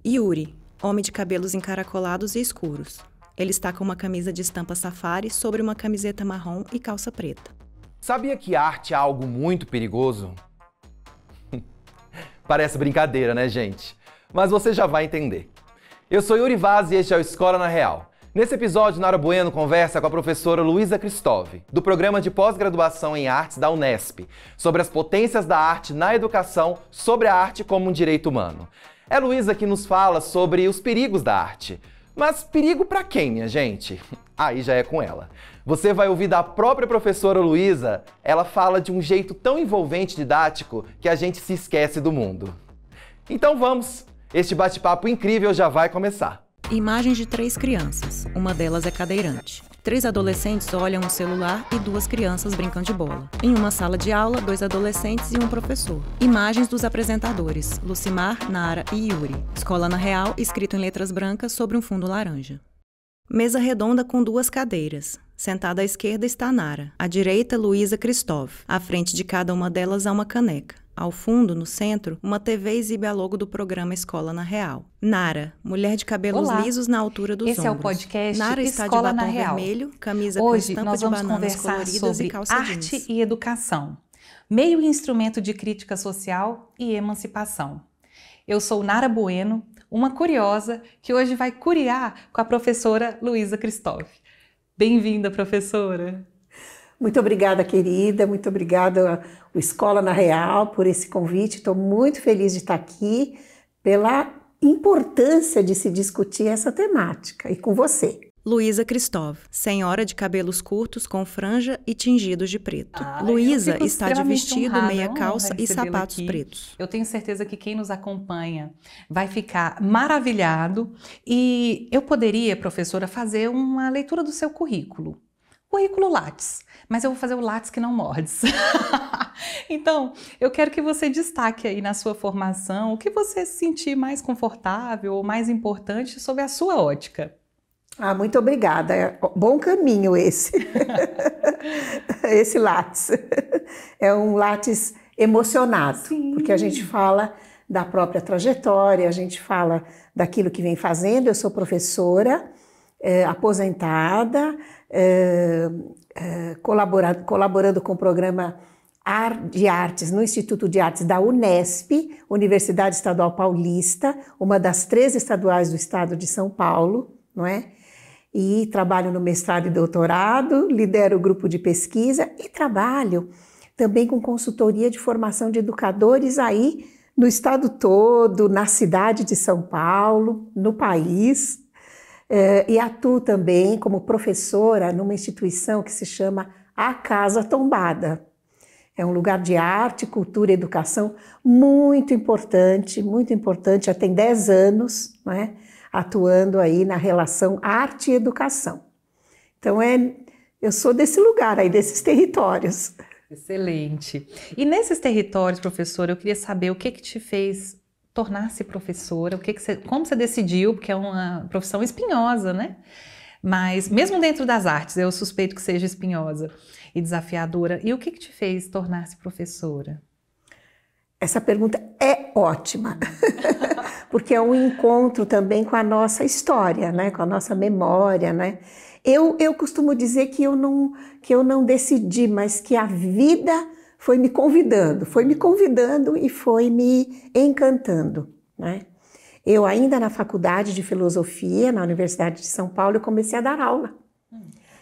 Yuri, homem de cabelos encaracolados e escuros. Ele está com uma camisa de estampa safari sobre uma camiseta marrom e calça preta. Sabia que arte é algo muito perigoso? Parece brincadeira, né, gente? Mas você já vai entender. Eu sou Yuri Vaz e este é o Escola na Real. Nesse episódio, Nara Bueno conversa com a professora Luísa Christov, do Programa de Pós-Graduação em Artes da Unesp, sobre as potências da arte na educação, sobre a arte como um direito humano. É Luísa que nos fala sobre os perigos da arte. Mas perigo pra quem, minha gente? Aí já é com ela. Você vai ouvir da própria professora Luísa, ela fala de um jeito tão envolvente e didático que a gente se esquece do mundo. Então vamos! Este bate-papo incrível já vai começar. Imagens de 3 crianças. Uma delas é cadeirante. 3 adolescentes olham um celular e 2 crianças brincam de bola. Em uma sala de aula, 2 adolescentes e um professor. Imagens dos apresentadores, Lucimar, Nara e Yuri. Escola na Real, escrito em letras brancas sobre um fundo laranja. Mesa redonda com 2 cadeiras. Sentada à esquerda está Nara. À direita, Luísa Christov. À frente de cada uma delas há uma caneca. Ao fundo, no centro, uma TV exibe a logo do programa Escola na Real. Nara, mulher de cabelos lisos na altura dos ombros. Esse é o podcast Nara está de batom vermelho, camisa com estampa de bananas coloridas e calça jeans. Hoje nós vamos conversar sobre arte e educação, meio instrumento de crítica social e emancipação. Eu sou Nara Bueno, uma curiosa que hoje vai curiar com a professora Luísa Christov. Bem-vinda, professora! Muito obrigada, querida. Muito obrigada ao Escola na Real por esse convite. Estou muito feliz de estar aqui pela importância de se discutir essa temática e com você. Luísa Christov, senhora de cabelos curtos com franja e tingidos de preto. Luísa está de vestido, meia calça e sapatos pretos. Eu tenho certeza que quem nos acompanha vai ficar maravilhado e eu poderia, professora, fazer uma leitura do seu currículo. Currículo Lattes, mas eu vou fazer o Lattes que não mordes. Então, eu quero que você destaque aí na sua formação o que você se sentir mais confortável ou mais importante sobre a sua ótica. Muito obrigada. É bom caminho esse. Esse Lattes. É um Lattes emocionado, Sim. Porque a gente fala da própria trajetória, a gente fala daquilo que vem fazendo. Eu sou professora, aposentada, colaborando com o programa de artes no Instituto de Artes da Unesp, Universidade Estadual Paulista, uma das 3 estaduais do estado de São Paulo, não é? E trabalho no mestrado e doutorado, lidero o grupo de pesquisa e trabalho também com consultoria de formação de educadores aí no estado todo, na cidade de São Paulo, no país. E atuo também como professora numa instituição que se chama A Casa Tombada. É um lugar de arte, cultura e educação muito importante, já tem 10 anos, né, atuando aí na relação arte e educação. Então eu sou desse lugar aí, desses territórios. Excelente. E nesses territórios, professora, eu queria saber o que te fez tornar-se professora, como você decidiu, porque é uma profissão espinhosa, né? Mas mesmo dentro das artes, eu suspeito que seja espinhosa e desafiadora. E o que te fez tornar-se professora? Essa pergunta é ótima, porque é um encontro também com a nossa história, né? Com a nossa memória, né? Eu costumo dizer que eu não decidi, mas que a vida foi me convidando e foi me encantando, né? Eu ainda na faculdade de filosofia, na Universidade de São Paulo, eu comecei a dar aula.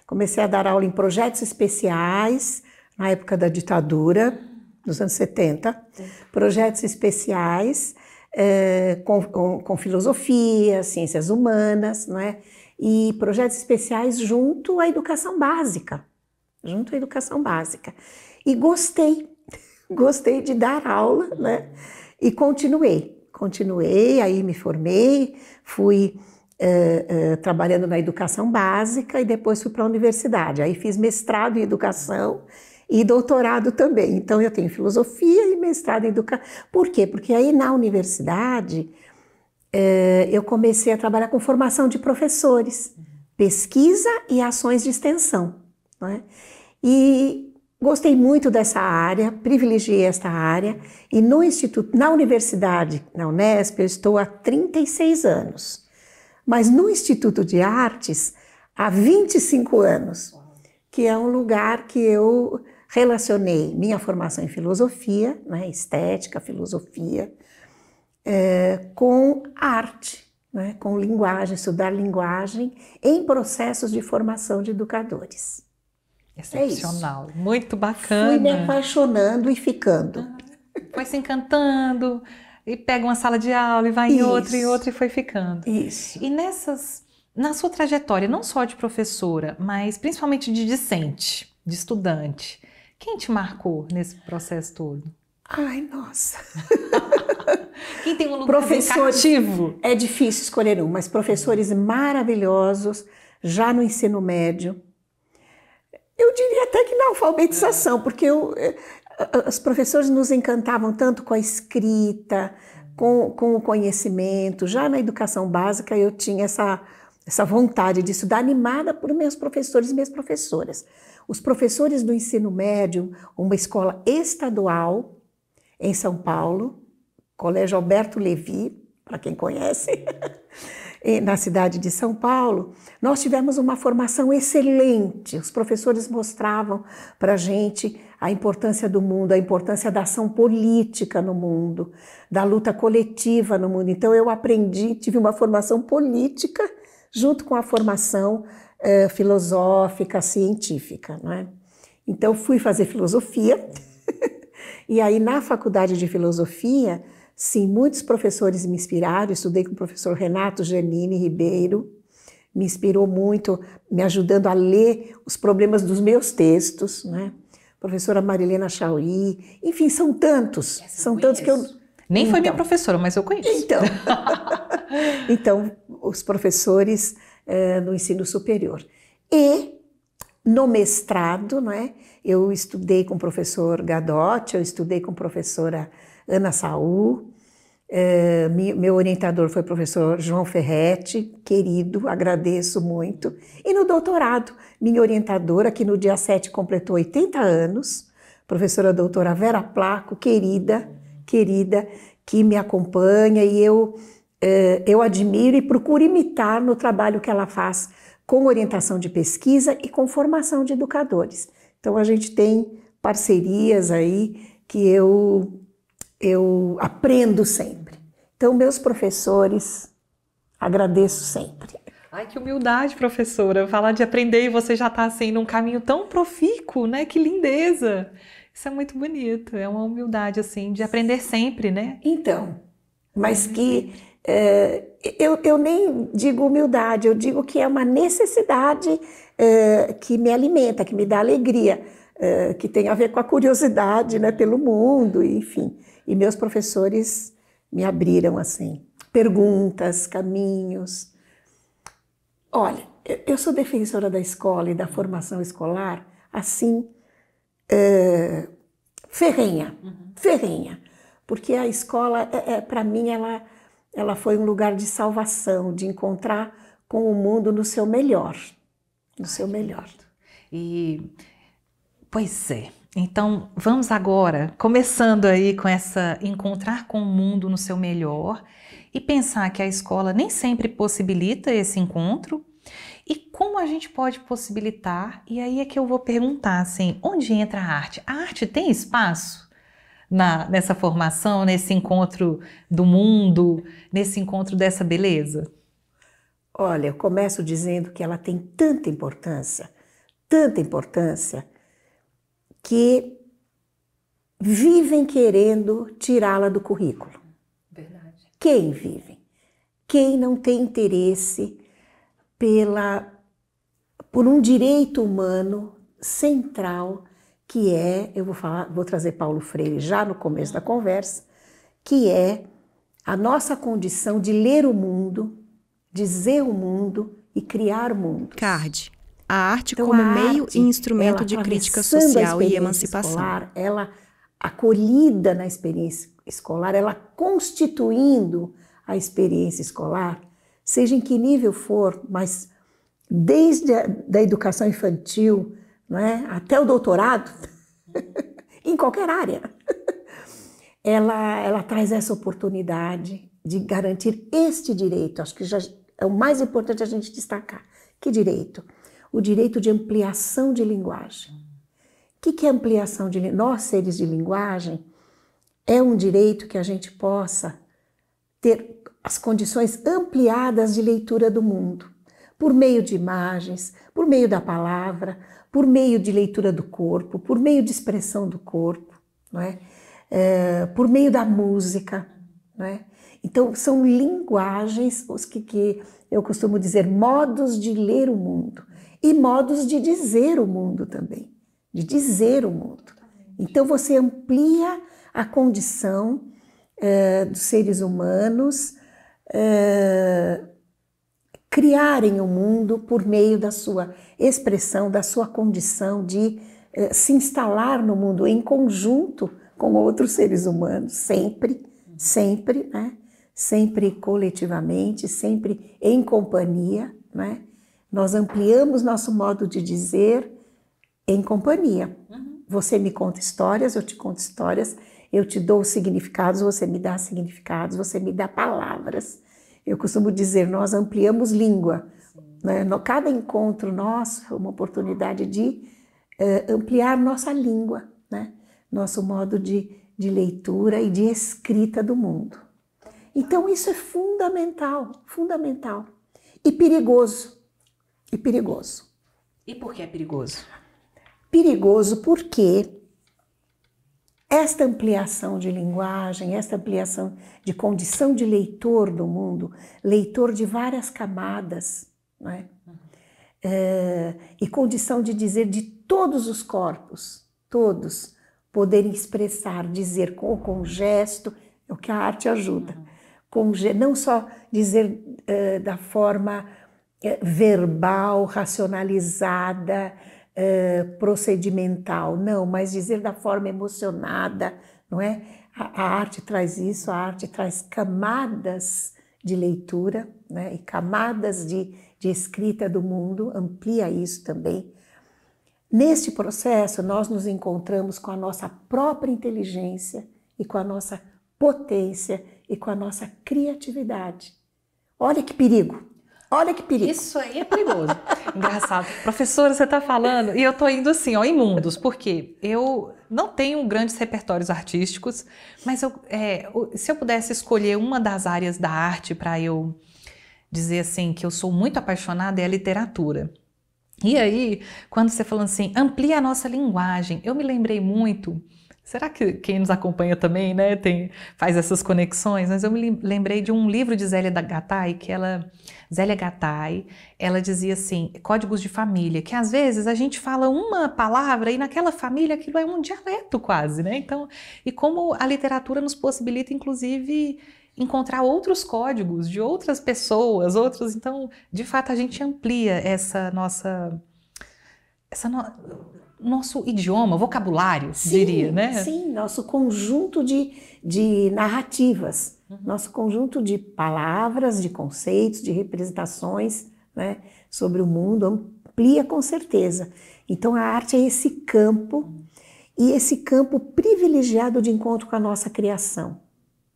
Comecei a dar aula em projetos especiais, na época da ditadura, nos anos 70. Projetos especiais com filosofia, ciências humanas, não é? E projetos especiais junto à educação básica. E gostei de dar aula, né? E continuei, aí me formei, fui trabalhando na educação básica e depois fui para a universidade. Aí fiz mestrado em educação e doutorado também. Então eu tenho filosofia e mestrado em educação. Por quê? Porque aí na universidade eu comecei a trabalhar com formação de professores, pesquisa e ações de extensão, não é? E gostei muito dessa área, privilegiei esta área, e no instituto, na universidade, na Unesp, eu estou há 36 anos. Mas no Instituto de Artes, há 25 anos, que é um lugar que eu relacionei minha formação em filosofia, né, estética, filosofia, com arte, né, com linguagem, estudar linguagem em processos de formação de educadores. Excepcional, muito bacana. Fui me apaixonando e ficando. Foi se encantando, e pega uma sala de aula e vai em outra e outra e foi ficando. Isso. E na sua trajetória, não só de professora, mas principalmente de discente, de estudante, quem te marcou nesse processo todo? Ai, nossa. Quem tem um lugar cativo? É difícil escolher um, mas professores maravilhosos, já no ensino médio. Eu diria até que na alfabetização, porque os professores nos encantavam tanto com a escrita, com o conhecimento. Já na educação básica eu tinha essa vontade de estudar, animada por meus professores e minhas professoras. Os professores do ensino médio, uma escola estadual em São Paulo, Colégio Alberto Levi, para quem conhece, na cidade de São Paulo, nós tivemos uma formação excelente. Os professores mostravam para a gente a importância do mundo, a importância da ação política no mundo, da luta coletiva no mundo. Então eu aprendi, tive uma formação política junto com a formação filosófica, científica, não é? Então fui fazer filosofia e aí na faculdade de filosofia, sim, muitos professores me inspiraram. Estudei com o professor Renato Giannini Ribeiro, me inspirou muito, me ajudando a ler os problemas dos meus textos, né? Professora Marilena Chauí, enfim, são tantos, tantos que eu... Nem foi minha professora, mas eu conheço. Então os professores no ensino superior. E no mestrado, não é? Eu estudei com o professor Gadotti, eu estudei com a professora Ana Saul, meu orientador foi o professor João Ferretti, querido, agradeço muito. E no doutorado, minha orientadora, que no dia 7 completou 80 anos, professora doutora Vera Placo, querida, que me acompanha e eu admiro e procuro imitar no trabalho que ela faz com orientação de pesquisa e com formação de educadores. Então a gente tem parcerias aí que eu aprendo sempre. Então, meus professores, agradeço sempre. Ai, que humildade, professora. Falar de aprender e você já está assim num caminho tão profícuo, né? Que lindeza. Isso é muito bonito. É uma humildade, assim, de aprender sempre, né? Então, mas que eu nem digo humildade, eu digo que é uma necessidade que me alimenta, que me dá alegria, que tem a ver com a curiosidade, né, pelo mundo, enfim. E meus professores me abriram, assim, perguntas, caminhos. Olha, eu sou defensora da escola e da formação escolar, assim, ferrenha, porque a escola, para mim, ela foi um lugar de salvação, de encontrar com o mundo no seu melhor, E, pois é. Então, vamos agora, começando aí com essa encontrar com o mundo no seu melhor e pensar que a escola nem sempre possibilita esse encontro e como a gente pode possibilitar, e aí é que eu vou perguntar assim, onde entra a arte? A arte tem espaço nessa formação, nesse encontro do mundo, nesse encontro dessa beleza? Olha, eu começo dizendo que ela tem tanta importância, que vivem querendo tirá-la do currículo. Verdade. Quem vive? Quem não tem interesse por um direito humano central, que é, vou trazer Paulo Freire já no começo da conversa, que é a nossa condição de ler o mundo, dizer o mundo e criar mundos. CARD. A arte Então, como a meio arte, e instrumento de crítica social e emancipação. Escolar, ela acolhida na experiência escolar, ela constituindo a experiência escolar, seja em que nível for, mas desde da educação infantil, não é, até o doutorado, em qualquer área. Ela traz essa oportunidade de garantir este direito. Acho que já é o mais importante a gente destacar. Que direito? O direito de ampliação de linguagem. O que é ampliação de linguagem? Nós, seres de linguagem, é um direito que a gente possa ter as condições ampliadas de leitura do mundo, por meio de imagens, por meio da palavra, por meio de leitura do corpo, por meio de expressão do corpo, não é? Por meio da música, não é? Então, são linguagens, os que eu costumo dizer, modos de ler o mundo e modos de dizer o mundo também, de dizer o mundo. Então, você amplia a condição dos seres humanos criarem o mundo por meio da sua expressão, da sua condição de se instalar no mundo em conjunto com outros seres humanos, sempre, sempre, né? Sempre coletivamente, sempre em companhia, né? Nós ampliamos nosso modo de dizer em companhia. Você me conta histórias, eu te conto histórias, eu te dou significados, você me dá significados, você me dá palavras. Eu costumo dizer, nós ampliamos língua. Né? Cada encontro nosso é uma oportunidade de ampliar nossa língua, né? Nosso modo de leitura e de escrita do mundo. Então isso é fundamental, fundamental. E perigoso. E perigoso. E por que é perigoso? Perigoso porque esta ampliação de linguagem, esta ampliação de condição de leitor do mundo, leitor de várias camadas, não é? E condição de dizer de todos os corpos, todos poderem expressar, dizer com gesto, é o que a arte ajuda. Não só dizer da forma verbal, racionalizada, procedimental, não, mas dizer da forma emocionada, não é? A arte traz isso, a arte traz camadas de leitura, né? E camadas de escrita do mundo, amplia isso também. Neste processo, nós nos encontramos com a nossa própria inteligência e com a nossa potência e com a nossa criatividade. Olha que perigo! Olha que perigo. Isso aí é perigoso. Engraçado. Professora, você está falando, e eu estou indo assim, ó, em mundos, porque eu não tenho grandes repertórios artísticos, mas se eu pudesse escolher uma das áreas da arte para eu dizer assim, que eu sou muito apaixonada, é a literatura. E aí, quando você falou assim, amplia a nossa linguagem, eu me lembrei muito. Será que quem nos acompanha também, né, faz essas conexões? Mas eu me lembrei de um livro de Zélia Gattai, Zélia Gattai, ela dizia assim, códigos de família, que às vezes a gente fala uma palavra e naquela família aquilo é um dialeto quase, né? Então, e como a literatura nos possibilita, inclusive, encontrar outros códigos de outras pessoas, então, de fato, a gente amplia nosso idioma, vocabulário, sim, diria, né? Sim, nosso conjunto de narrativas, nosso conjunto de palavras, de conceitos, de representações, né, sobre o mundo, amplia com certeza. Então a arte é esse campo, e esse campo privilegiado de encontro com a nossa criação,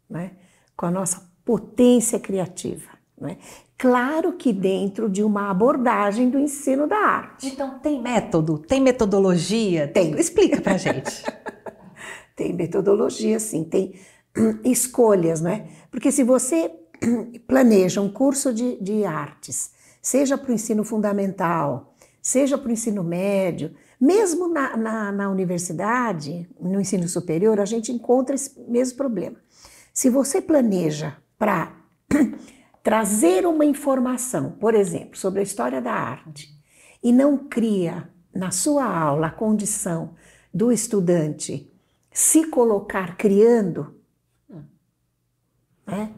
né, com a nossa potência criativa, né? Claro que dentro de uma abordagem do ensino da arte. Então tem método, tem metodologia? Tem. Explica pra gente. Tem metodologia, sim, tem escolhas, né? Porque se você planeja um curso de artes, seja para o ensino fundamental, seja para o ensino médio, mesmo na universidade, no ensino superior, a gente encontra esse mesmo problema. Se você planeja para trazer uma informação, por exemplo, sobre a história da arte, e não cria na sua aula a condição do estudante se colocar criando, né?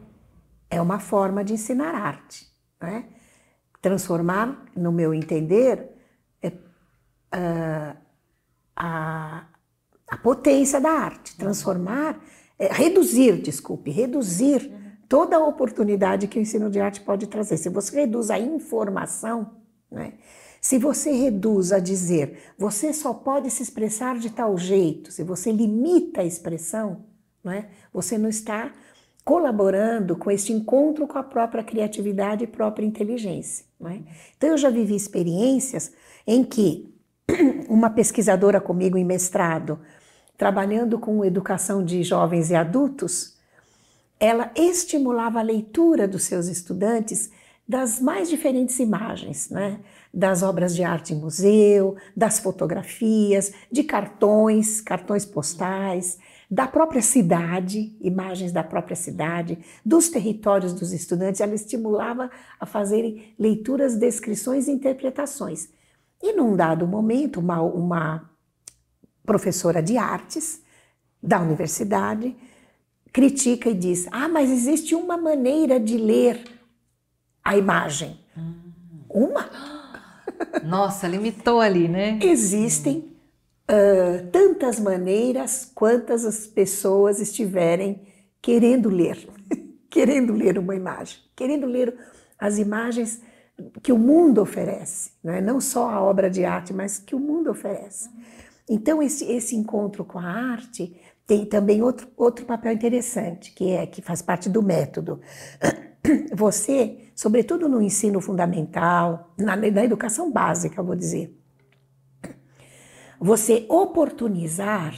É uma forma de ensinar arte, né? Transformar, no meu entender, a potência da arte, reduzir toda a oportunidade que o ensino de arte pode trazer. Se você reduz a informação, né? Se você reduz a dizer, você só pode se expressar de tal jeito, se você limita a expressão, não é? Você não está colaborando com este encontro com a própria criatividade e própria inteligência, não é? Então eu já vivi experiências em que uma pesquisadora comigo em mestrado, trabalhando com educação de jovens e adultos, ela estimulava a leitura dos seus estudantes das mais diferentes imagens, né? Das obras de arte em museu, das fotografias, de cartões postais, da própria cidade, imagens da própria cidade, dos territórios dos estudantes. Ela estimulava a fazerem leituras, descrições e interpretações. E num dado momento, uma professora de artes da universidade critica e diz: mas existe uma maneira de ler a imagem. Uma? Nossa, limitou ali, né? Existem tantas maneiras quantas as pessoas estiverem querendo ler, querendo ler uma imagem, querendo ler as imagens que o mundo oferece, né? Não só a obra de arte, mas que o mundo oferece. Então esse encontro com a arte tem também outro papel interessante, que faz parte do método. Você, sobretudo no ensino fundamental, na educação básica, eu vou dizer, você oportunizar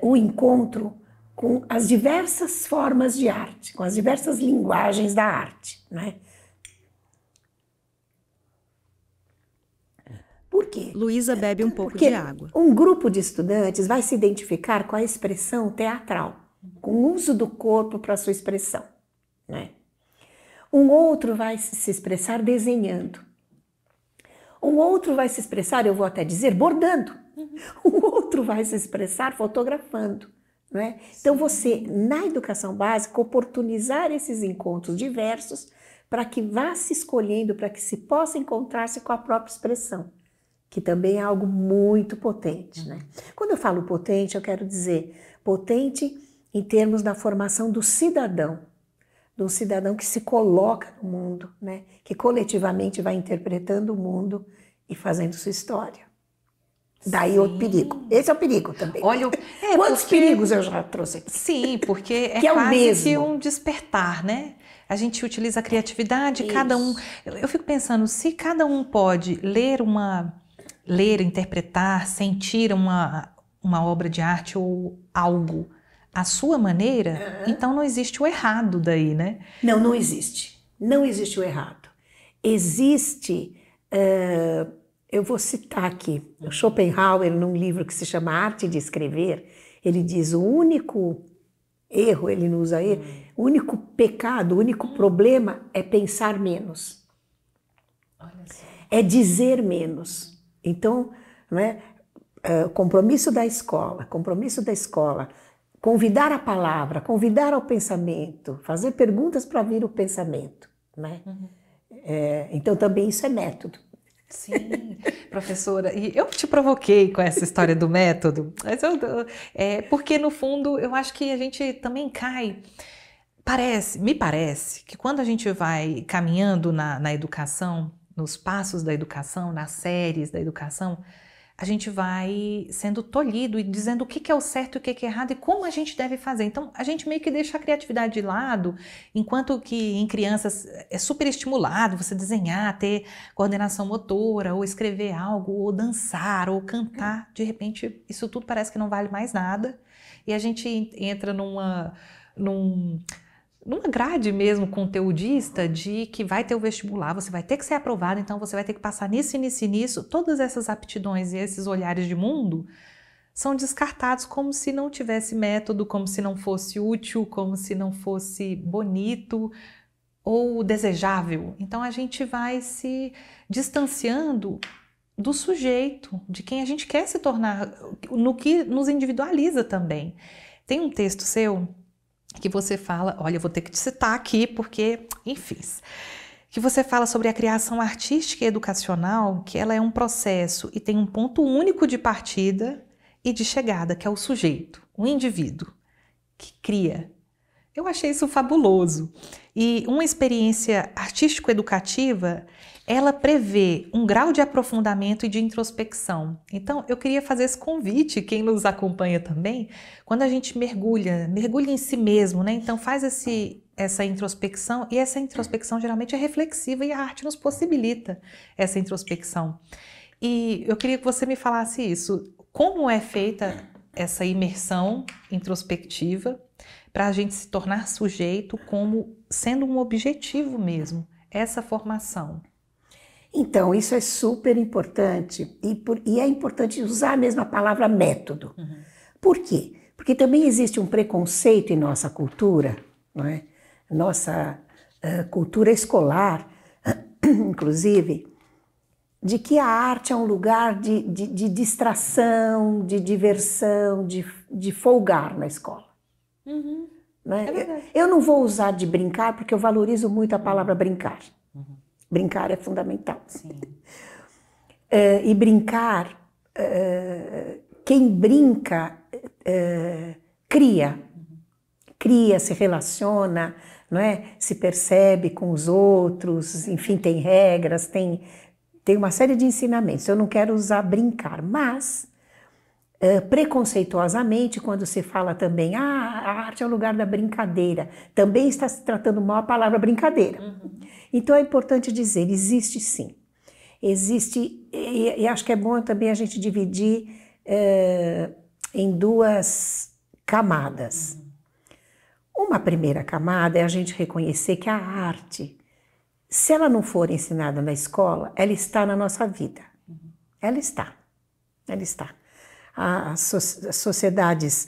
o encontro com as diversas formas de arte, com as diversas linguagens da arte, né? Por quê? Luísa bebe um pouco de água. Um grupo de estudantes vai se identificar com a expressão teatral, com o uso do corpo para a sua expressão, né? Um outro vai se expressar desenhando. Um outro vai se expressar, eu vou até dizer, bordando. Um outro vai se expressar fotografando, não é? Então você, na educação básica, oportunizar esses encontros diversos para que vá se escolhendo, para que se possa encontrar-se com a própria expressão, que também é algo muito potente, né? Quando eu falo potente, eu quero dizer potente em termos da formação do cidadão que se coloca no mundo, né? Que coletivamente vai interpretando o mundo e fazendo sua história. Daí o perigo. Esse é o perigo também. Olha, quantos perigos eu já trouxe aqui? Sim, porque que é quase que um despertar, né? A gente utiliza a criatividade, cada um... Eu fico pensando, se cada um pode ler, interpretar, sentir uma obra de arte ou algo à sua maneira, então não existe o errado daí, né? Não existe. Não existe o errado. Existe... eu vou citar aqui, o Schopenhauer, num livro que se chama Arte de Escrever, ele diz: o único erro, ele não usa erro, o único pecado, o único problema é pensar menos. É dizer menos. Então, não é? Compromisso da escola, convidar a palavra, convidar ao pensamento, fazer perguntas para vir o pensamento, né? Então também isso é método. Sim, professora, e eu te provoquei com essa história do método, mas porque no fundo eu acho que a gente também cai, me parece que quando a gente vai caminhando na educação, nos passos da educação, nas séries da educação, a gente vai sendo tolhido e dizendo o que é o certo e o que é errado e como a gente deve fazer. Então, a gente meio que deixa a criatividade de lado, enquanto que em crianças é super estimulado você desenhar, ter coordenação motora, ou escrever algo, ou dançar, ou cantar. De repente, isso tudo parece que não vale mais nada e a gente entra numa grade mesmo conteudista de que vai ter o vestibular, você vai ter que ser aprovado, então você vai ter que passar nisso e nisso e nisso. Todas essas aptidões e esses olhares de mundo são descartados como se não tivesse método, como se não fosse útil, como se não fosse bonito ou desejável. Então a gente vai se distanciando do sujeito, de quem a gente quer se tornar, no que nos individualiza também. Tem um texto seu que você fala, olha, eu vou ter que te citar aqui porque, enfim, que você fala sobre a criação artística e educacional, que ela é um processo e tem um ponto único de partida e de chegada, que é o sujeito, o indivíduo que cria. Eu achei isso fabuloso. E uma experiência artístico-educativa, ela prevê um grau de aprofundamento e de introspecção. Então, eu queria fazer esse convite, quem nos acompanha também, quando a gente mergulha em si mesmo, né? Então, faz essa introspecção, e essa introspecção geralmente é reflexiva e a arte nos possibilita essa introspecção. E eu queria que você me falasse isso. Como é feita essa imersão introspectiva para a gente se tornar sujeito como sendo um objetivo mesmo, essa formação? Então, isso é super importante e é importante usar mesmo a palavra método. Uhum. Por quê? Porque também existe um preconceito em nossa cultura, não é? Nossa cultura escolar, inclusive, de que a arte é um lugar de distração, de diversão, de folgar na escola. Uhum. Né? Eu não vou usar de brincar, porque eu valorizo muito a palavra brincar. Uhum. Brincar é fundamental. Sim. E brincar, quem brinca, cria. Cria, se relaciona, não é? Se percebe com os outros, enfim, tem regras, tem uma série de ensinamentos. Eu não quero usar brincar, mas preconceituosamente, quando se fala também, a arte é o lugar da brincadeira, também está se tratando mal a palavra brincadeira. Uhum. Então é importante dizer, existe sim. Existe, e acho que é bom também a gente dividir em duas camadas. Uhum. Uma primeira camada é a gente reconhecer que a arte, se ela não for ensinada na escola, ela está na nossa vida. Uhum. Ela está. As sociedades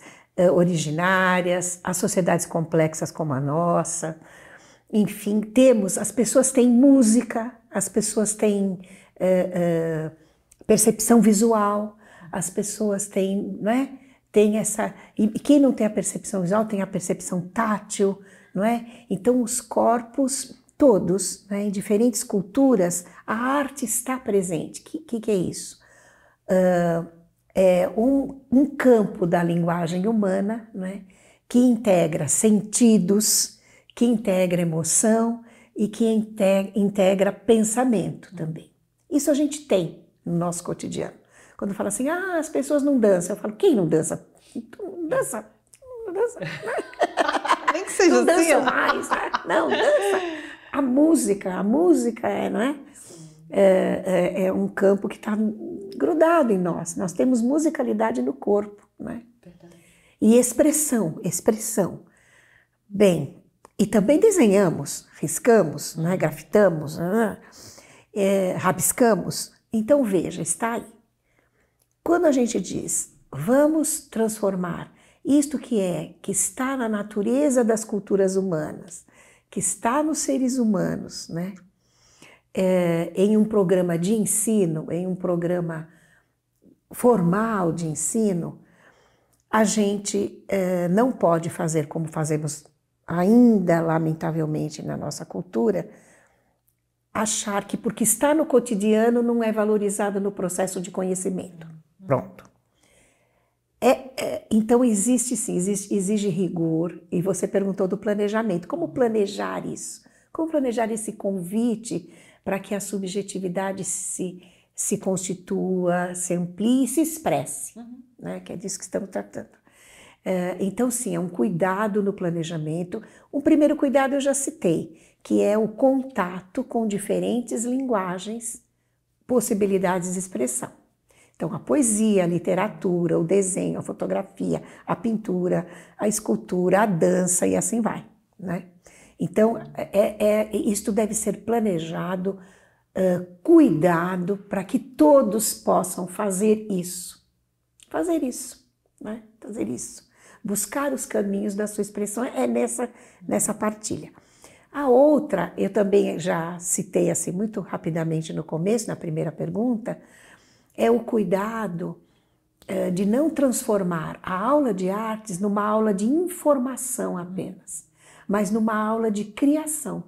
originárias, as sociedades complexas como a nossa, enfim, as pessoas têm música, as pessoas têm percepção visual, as pessoas têm, não é? Tem essa, e quem não tem a percepção visual tem a percepção tátil, não é? Então os corpos todos, né, em diferentes culturas, a arte está presente. O que é isso? É um campo da linguagem humana, né, que integra sentidos, que integra emoção e que integra pensamento também. Isso a gente tem no nosso cotidiano. Quando fala assim, as pessoas não dançam, eu falo, quem não dança? Não dança. Nem que seja não assim. Dança mais, né? Não, dança. A música não é? É um campo que está grudado em nós. Nós temos musicalidade no corpo, né? E expressão. Bem, e também desenhamos, riscamos, né? Grafitamos, rabiscamos. Então veja, está aí. Quando a gente diz, vamos transformar isto que está na natureza das culturas humanas, que está nos seres humanos, né? Em um programa de ensino, em um programa formal de ensino, a gente não pode fazer como fazemos ainda, lamentavelmente, na nossa cultura, achar que porque está no cotidiano não é valorizado no processo de conhecimento. Pronto. Então existe sim, exige rigor, e você perguntou do planejamento. Como planejar isso? Como planejar esse convite para que a subjetividade se constitua, se amplie e se expresse, né? Que é disso que estamos tratando. Então sim, é um cuidado no planejamento. Um primeiro cuidado eu já citei, que é o contato com diferentes linguagens, possibilidades de expressão. Então, a poesia, a literatura, o desenho, a fotografia, a pintura, a escultura, a dança e assim vai, né? Então, isto deve ser planejado, cuidado, para que todos possam fazer isso. Né? Fazer isso. Buscar os caminhos da sua expressão é nessa partilha. A outra, eu também já citei assim muito rapidamente no começo, na primeira pergunta, é o cuidado de não transformar a aula de artes numa aula de informação apenas, mas numa aula de criação.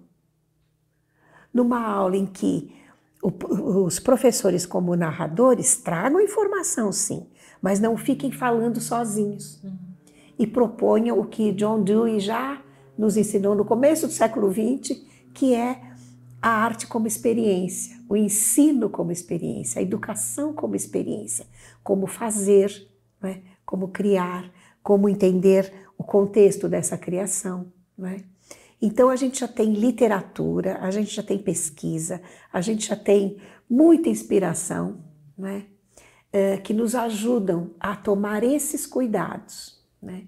Numa aula em que os professores, como narradores, tragam informação, sim, mas não fiquem falando sozinhos. E proponham o que John Dewey já nos ensinou no começo do século XX, que é a arte como experiência, o ensino como experiência, a educação como experiência, como fazer, né? Como criar, como entender o contexto dessa criação, né? Então a gente já tem literatura, a gente já tem pesquisa, a gente já tem muita inspiração, né? Que nos ajudam a tomar esses cuidados, né?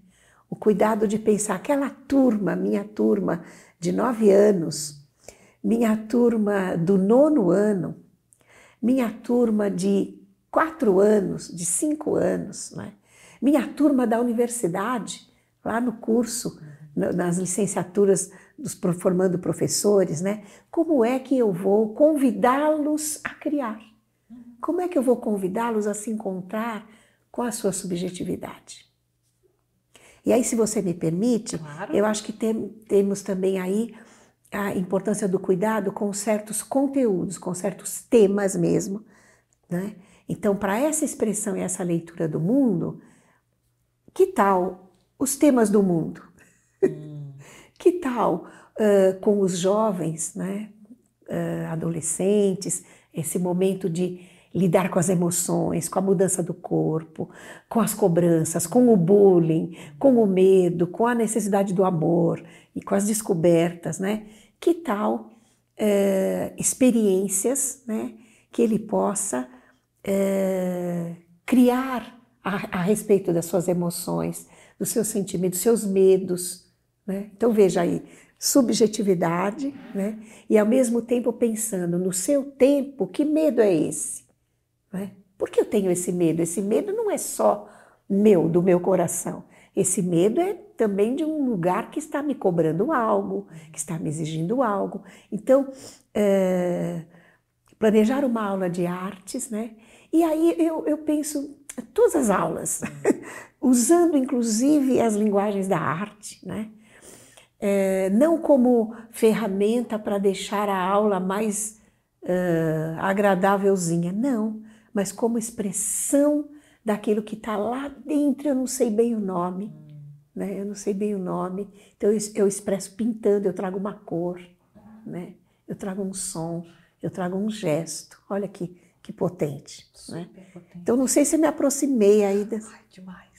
O cuidado de pensar aquela turma, minha turma de 9 anos, minha turma do 9º ano, minha turma de 4 anos, de 5 anos, né? Minha turma da universidade, lá no curso, nas licenciaturas formando professores, né? Como é que eu vou convidá-los a criar? Como é que eu vou convidá-los a se encontrar com a sua subjetividade? E aí, se você me permite, claro, eu acho que temos também aí a importância do cuidado com certos conteúdos, com certos temas mesmo, né? Então, para essa expressão e essa leitura do mundo, que tal os temas do mundo? Que tal com os jovens, né? Adolescentes, esse momento de lidar com as emoções, com a mudança do corpo, com as cobranças, com o bullying, com o medo, com a necessidade do amor e com as descobertas, né? Que tal experiências, né? Que ele possa criar a respeito das suas emoções, dos seus sentimentos, dos seus medos, né? Então veja aí, subjetividade, né? E ao mesmo tempo pensando no seu tempo, que medo é esse? Né? Por que eu tenho esse medo? Esse medo não é só do meu coração. Esse medo é também de um lugar que está me cobrando algo, que está me exigindo algo. Então, planejar uma aula de artes, né? E aí eu penso, todas as aulas, usando inclusive as linguagens da arte, né? Não como ferramenta para deixar a aula mais agradávelzinha, não, mas como expressão daquilo que está lá dentro. Eu não sei bem o nome, né? Eu não sei bem o nome, então eu expresso pintando, eu trago uma cor, né? Eu trago um som, eu trago um gesto. Olha que potente, né? Potente. Então não sei se eu me aproximei aí dessa... Ai, demais.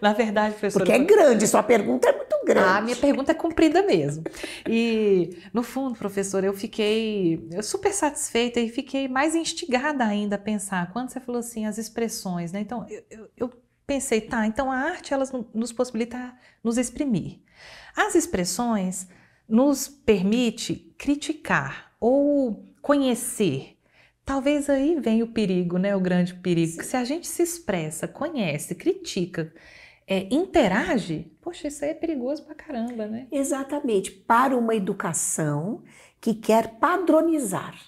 Na verdade, professora... Porque é grande, sua pergunta é muito grande. A minha pergunta é comprida mesmo. E, no fundo, professora, eu fiquei super satisfeita e fiquei mais instigada ainda a pensar. Quando você falou assim, as expressões, né? Então, eu pensei, tá, então a arte, ela nos possibilita nos exprimir. As expressões nos permite criticar ou conhecer. Talvez aí venha o perigo, né? O grande perigo. Sim. Que se a gente se expressa, conhece, critica, interage, poxa, isso aí é perigoso pra caramba, né? Exatamente. Para uma educação que quer padronizar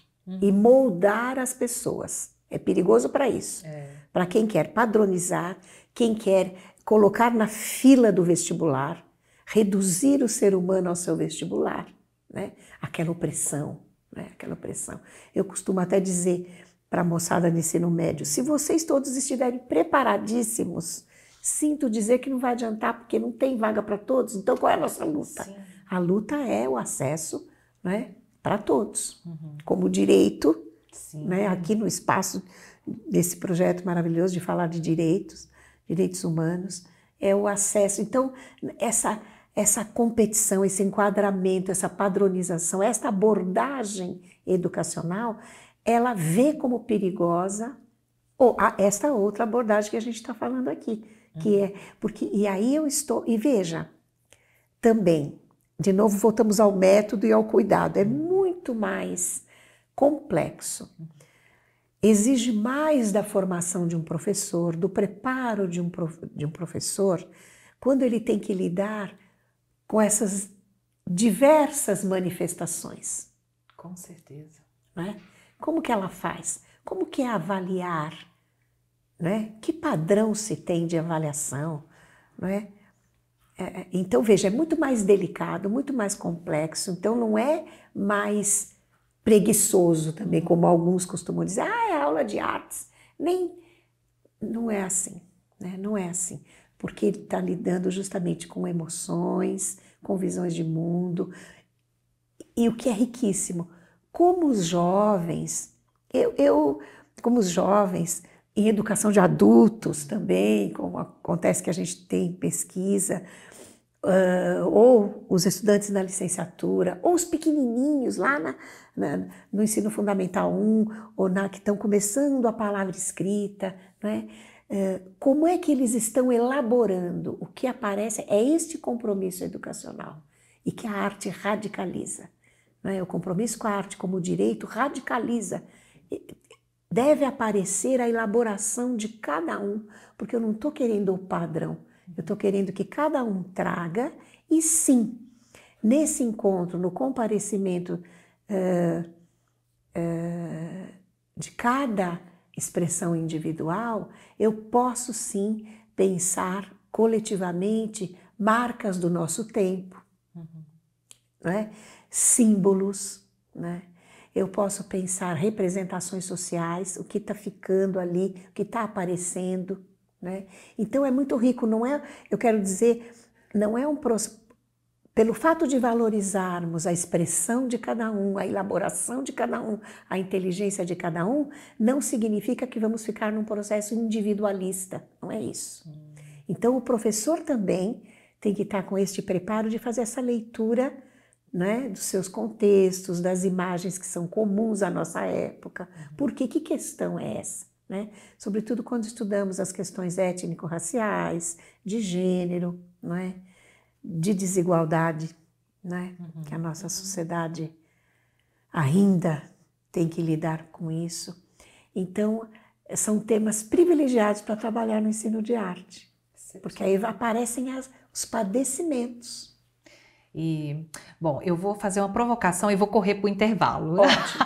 e moldar as pessoas. É perigoso para isso. Para quem quer padronizar, quem quer colocar na fila do vestibular, reduzir o ser humano ao seu vestibular, né? Aquela opressão. Aquela opressão. Eu costumo até dizer para a moçada do ensino médio, se vocês todos estiverem preparadíssimos, sinto dizer que não vai adiantar, porque não tem vaga para todos, então qual é a nossa luta? Sim. A luta é o acesso, né, para todos, como direito, né, aqui no espaço desse projeto maravilhoso de falar de direitos humanos, é o acesso. Então, essa competição, esse enquadramento, essa padronização, essa abordagem educacional, ela vê como perigosa esta outra abordagem que a gente está falando aqui, que é porque e aí eu estou e veja também, de novo voltamos ao método e ao cuidado, é muito mais complexo, exige mais da formação de um professor, do preparo de um professor, quando ele tem que lidar com essas diversas manifestações. Com certeza. Né? Como que ela faz? Como que é avaliar? Né? Que padrão se tem de avaliação? Né? Então, veja, é muito mais delicado, muito mais complexo, então não é mais preguiçoso também, como alguns costumam dizer, é aula de artes. Não é assim, né? Não é assim. porque ele está lidando justamente com emoções, com visões de mundo, e o que é riquíssimo, como os jovens, como os jovens, em educação de adultos também, como acontece que a gente tem pesquisa, ou os estudantes na licenciatura, ou os pequenininhos lá no ensino fundamental 1, ou que estão começando a palavra escrita, né? Como é que eles estão elaborando? O que aparece é este compromisso educacional e que a arte radicaliza. Né? O compromisso com a arte como direito radicaliza. Deve aparecer a elaboração de cada um, porque eu não estou querendo o padrão, eu estou querendo que cada um traga, e sim, nesse encontro, no comparecimento de cada expressão individual, eu posso sim pensar coletivamente marcas do nosso tempo, né? Símbolos, né? Eu posso pensar representações sociais, o que está ficando ali, o que está aparecendo, né? Então é muito rico, não é, eu quero dizer, não é um processo. Pelo fato de valorizarmos a expressão de cada um, a elaboração de cada um, a inteligência de cada um, não significa que vamos ficar num processo individualista, não é isso. Então o professor também tem que estar com este preparo de fazer essa leitura, né, dos seus contextos, das imagens que são comuns à nossa época. Por quê? Que questão é essa? Né? Sobretudo quando estudamos as questões étnico-raciais, de gênero, não é? De desigualdade, né? Que a nossa sociedade ainda tem que lidar com isso. Então, são temas privilegiados para trabalhar no ensino de arte, porque aí aparecem os padecimentos. E, bom, eu vou fazer uma provocação e vou correr para o intervalo. Ótimo.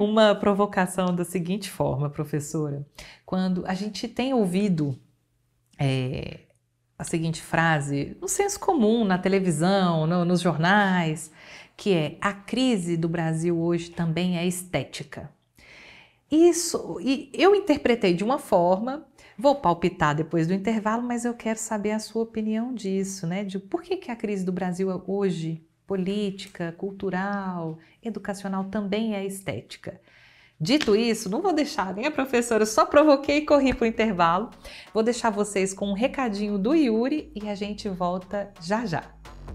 Uma provocação da seguinte forma, professora. Quando a gente tem ouvido a seguinte frase, no senso comum, na televisão, nos jornais, que é: a crise do Brasil hoje também é estética. Isso, e eu interpretei de uma forma, vou palpitar depois do intervalo, mas eu quero saber a sua opinião disso, né? De por que a crise do Brasil hoje, política, cultural, educacional, também é estética. Dito isso, não vou deixar nem a professora, só provoquei e corri para o intervalo. Vou deixar vocês com um recadinho do Yuri e a gente volta já já.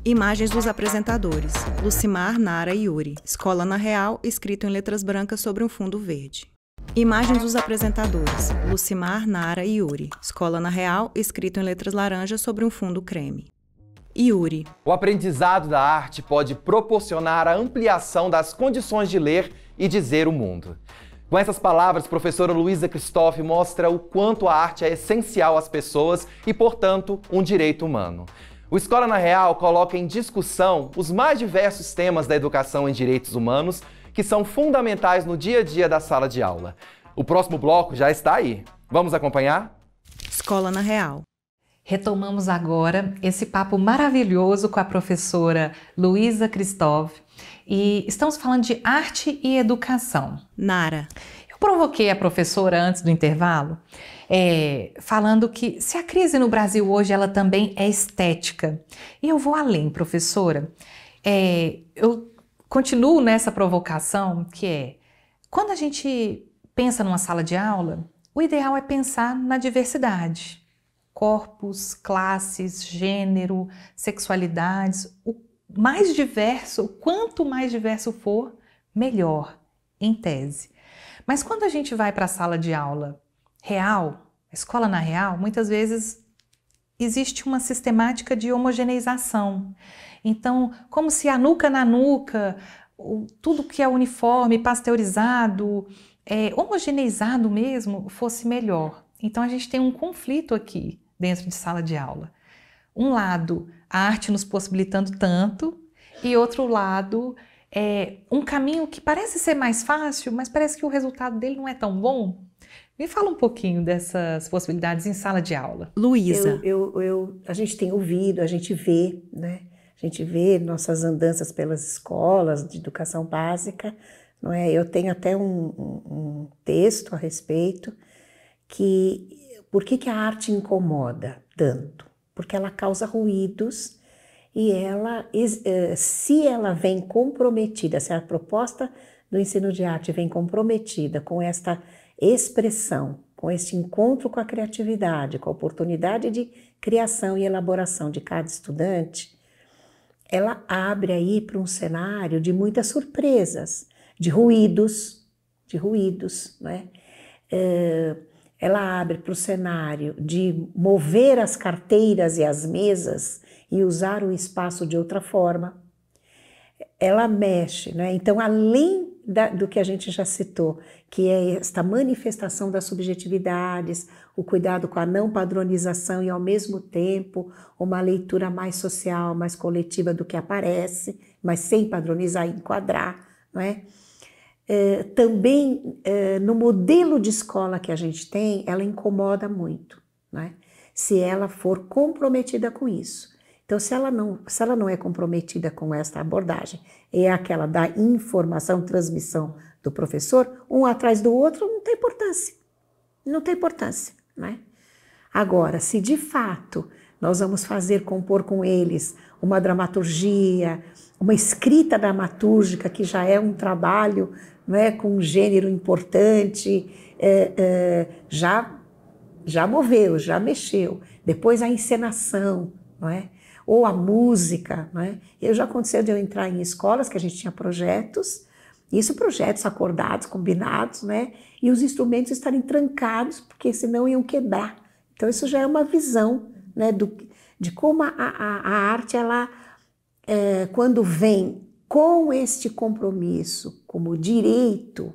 Imagens dos apresentadores: Lucimar, Nara e Yuri. Escola na Real, escrito em letras brancas sobre um fundo verde. Imagens dos apresentadores: Lucimar, Nara e Yuri. Escola na Real, escrito em letras laranjas sobre um fundo creme. Yuri. O aprendizado da arte pode proporcionar a ampliação das condições de ler e dizer o mundo. Com essas palavras, a professora Luísa Christoff mostra o quanto a arte é essencial às pessoas e, portanto, um direito humano. O Escola na Real coloca em discussão os mais diversos temas da educação em direitos humanos que são fundamentais no dia a dia da sala de aula. O próximo bloco já está aí. Vamos acompanhar? Escola na Real. Retomamos agora esse papo maravilhoso com a professora Luísa Christoff e estamos falando de arte e educação. Nara. Eu provoquei a professora antes do intervalo, falando que se a crise no Brasil hoje ela também é estética. E eu vou além, professora. Eu continuo nessa provocação que é, quando a gente pensa numa sala de aula, o ideal é pensar na diversidade. Corpos, classes, gênero, sexualidades, o mais diverso, quanto mais diverso for, melhor, em tese. Mas quando a gente vai para a sala de aula real, a escola na real, muitas vezes existe uma sistemática de homogeneização. Então, como se a nuca na nuca, tudo que é uniforme, pasteurizado, homogeneizado mesmo, fosse melhor. Então a gente tem um conflito aqui dentro de sala de aula. Um lado, a arte nos possibilitando tanto, e outro lado, um caminho que parece ser mais fácil, mas parece que o resultado dele não é tão bom. Me fala um pouquinho dessas possibilidades em sala de aula. Luísa. A gente tem ouvido, a gente vê, né? A gente vê nossas andanças pelas escolas de educação básica, não é? Eu tenho até um texto a respeito que Por que a arte incomoda tanto? Porque ela causa ruídos e se ela vem comprometida, se a proposta do ensino de arte vem comprometida com esta expressão, com este encontro com a criatividade, com a oportunidade de criação e elaboração de cada estudante, ela abre aí para um cenário de muitas surpresas, de ruídos, né? Ela abre para o cenário de mover as carteiras e as mesas e usar o espaço de outra forma. Ela mexe, né? Então, além do que a gente já citou, que é esta manifestação das subjetividades, o cuidado com a não padronização e, ao mesmo tempo, uma leitura mais social, mais coletiva do que aparece, mas sem padronizar e enquadrar, não é? Também, no modelo de escola que a gente tem, ela incomoda muito, né? Se ela for comprometida com isso. Então, se ela não é comprometida com esta abordagem, é aquela da informação, transmissão do professor, um atrás do outro, não tem importância. Não tem importância, né? Agora, se de fato nós vamos compor com eles uma dramaturgia, uma escrita dramatúrgica, que já é um trabalho, né, com um gênero importante, já moveu, já mexeu. Depois a encenação, não é? Ou a música, né? Já aconteceu de eu entrar em escolas que a gente tinha projetos, projetos acordados, combinados, né? E os instrumentos estarem trancados, porque senão iam quebrar. Então isso já é uma visão, né, de como a arte, ela, quando vem com este compromisso, como direito,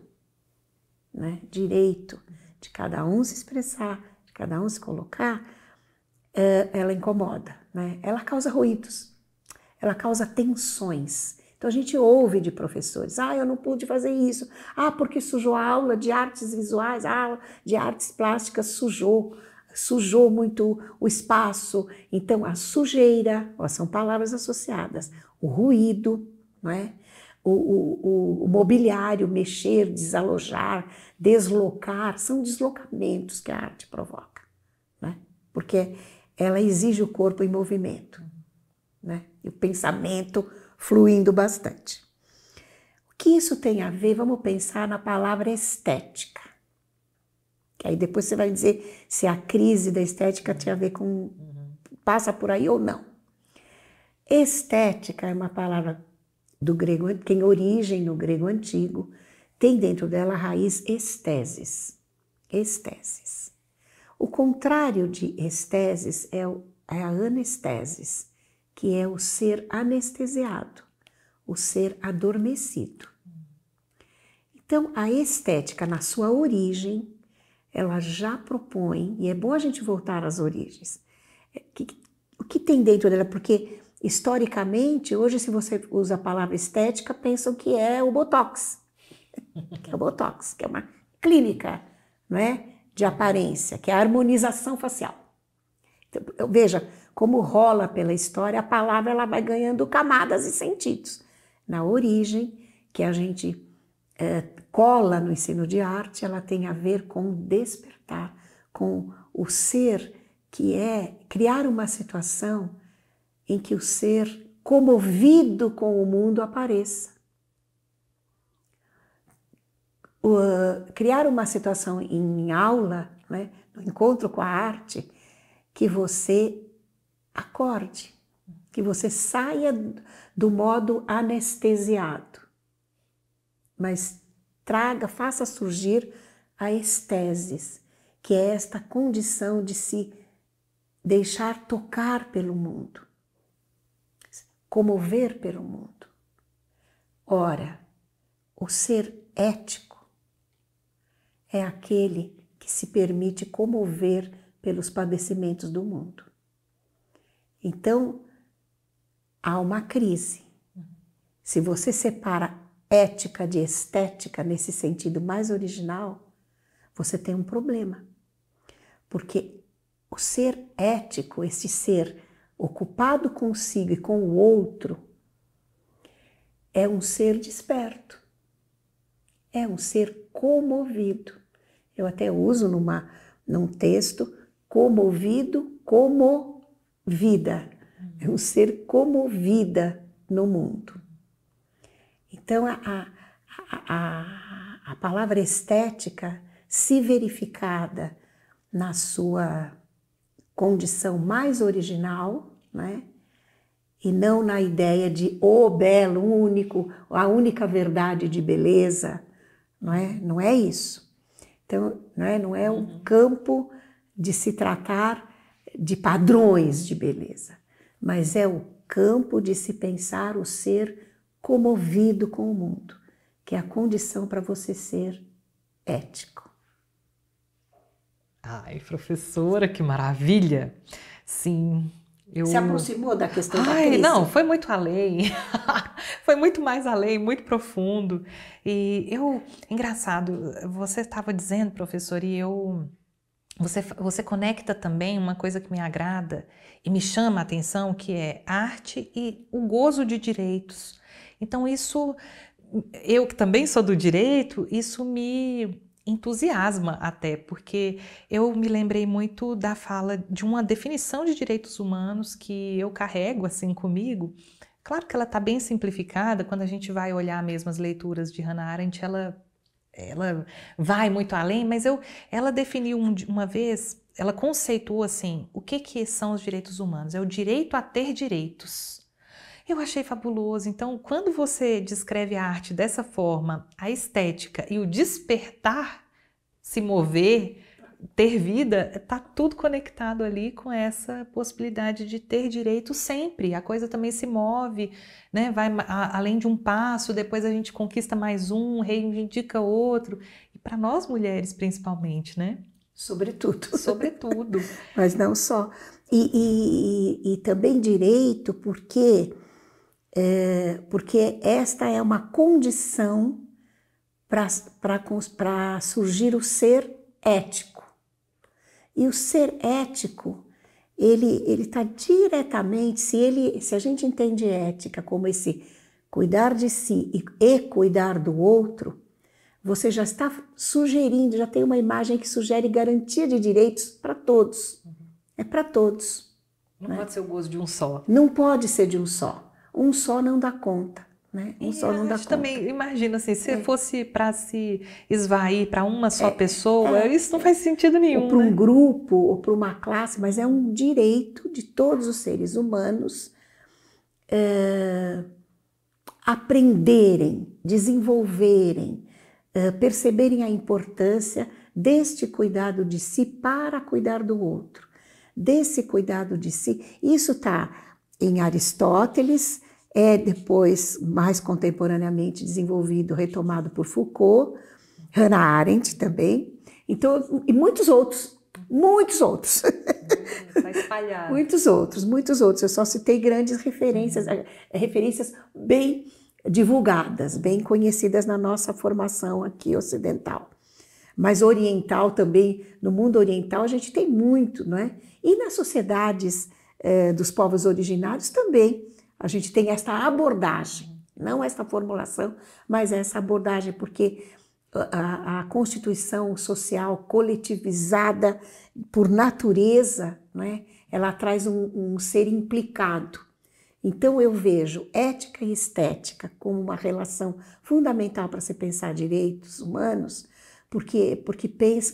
né? Direito de cada um se expressar, de cada um se colocar, ela incomoda, né? Ela causa ruídos, ela causa tensões. Então a gente ouve de professores, eu não pude fazer isso, porque sujou a aula de artes visuais, a aula de artes plásticas sujou muito o espaço. Então a sujeira, são palavras associadas, o ruído, não é? O mobiliário, mexer, desalojar, deslocar, são deslocamentos que a arte provoca, né? Porque ela exige o corpo em movimento, né? E o pensamento fluindo bastante. O que isso tem a ver? Vamos pensar na palavra estética. Que aí depois você vai dizer se a crise da estética tem a ver com... passa por aí ou não. Estética é uma palavra do grego, tem origem no grego antigo, tem dentro dela a raiz esteses. Esteses. O contrário de esteses é a anestesis, que é o ser anestesiado, o ser adormecido. Então, a estética, na sua origem, ela já propõe, e é bom a gente voltar às origens, o que tem dentro dela, porque historicamente, hoje, se você usa a palavra estética, pensam que é o Botox, que é uma clínica, não é? De aparência, que é a harmonização facial. Então, veja como rola pela história, a palavra ela vai ganhando camadas e sentidos. Na origem, que a gente cola no ensino de arte, ela tem a ver com despertar, com o ser, que é criar uma situação em que o ser comovido com o mundo apareça. Criar uma situação em aula, né, no encontro com a arte, que você acorde, que você saia do modo anestesiado, mas faça surgir a estesis, que é esta condição de se deixar tocar pelo mundo, comover pelo mundo. Ora, o ser ético é aquele que se permite comover pelos padecimentos do mundo. Então, há uma crise. Se você separa ética de estética nesse sentido mais original, você tem um problema. Porque o ser ético, esse ser ocupado consigo e com o outro, é um ser desperto, é um ser comovido. Eu até uso num texto comovido como vida. É um ser comovida no mundo. Então, a palavra estética, se verificada na sua condição mais original, né? E não na ideia de o belo, único, a única verdade de beleza, não é? Não é isso. Então, não é um campo de se tratar de padrões de beleza, mas é o campo de se pensar o ser comovido com o mundo, que é a condição para você ser ético. Ai, professora, que maravilha! Sim, Se aproximou da questão da Ai, crise? não, foi muito além. Foi muito mais além, muito profundo. E engraçado, você estava dizendo, professor, você conecta também uma coisa que me agrada e me chama a atenção, que é arte e o gozo de direitos. Então isso, eu que também sou do direito, isso me entusiasma até, porque eu me lembrei muito da fala de uma definição de direitos humanos que eu carrego assim comigo. Claro que ela está bem simplificada, quando a gente vai olhar mesmo as leituras de Hannah Arendt, ela vai muito além, mas ela definiu uma vez, ela conceituou assim, o que são os direitos humanos? É o direito a ter direitos. Eu achei fabuloso. Então, quando você descreve a arte dessa forma, a estética e o despertar, se mover, ter vida, está tudo conectado ali com essa possibilidade de ter direito sempre. A coisa também se move, né? Vai além de um passo, depois a gente conquista mais um, reivindica outro. E para nós mulheres, principalmente, né? Sobretudo. Sobretudo. Mas não só. E também direito, porque esta é uma condição para surgir o ser ético. E o ser ético, ele está diretamente, se a gente entende ética como esse cuidar de si e cuidar do outro, você já está sugerindo, já tem uma imagem que sugere garantia de direitos para todos. É para todos. Não pode ser o gozo de um só. Não pode ser de um só. Um só não dá conta, né? Um só não dá conta. Também imagina assim, se fosse para se esvair para uma só pessoa, isso não faz sentido nenhum. Ou para um grupo, ou para uma classe, mas é um direito de todos os seres humanos aprenderem, desenvolverem, perceberem a importância deste cuidado de si para cuidar do outro. Desse cuidado de si, isso está em Aristóteles, depois, mais contemporaneamente desenvolvido, retomado por Foucault, Hannah Arendt também, então, e muitos outros. Está espalhado. Muitos outros. Eu só citei grandes referências, referências bem divulgadas, bem conhecidas na nossa formação aqui ocidental. Mas oriental também, no mundo oriental a gente tem muito, não é? E nas sociedades dos povos originários também a gente tem esta abordagem, não esta formulação, mas essa abordagem, porque a constituição social coletivizada por natureza, não é? Ela traz um ser implicado. Então eu vejo ética e estética como uma relação fundamental para se pensar direitos humanos, porque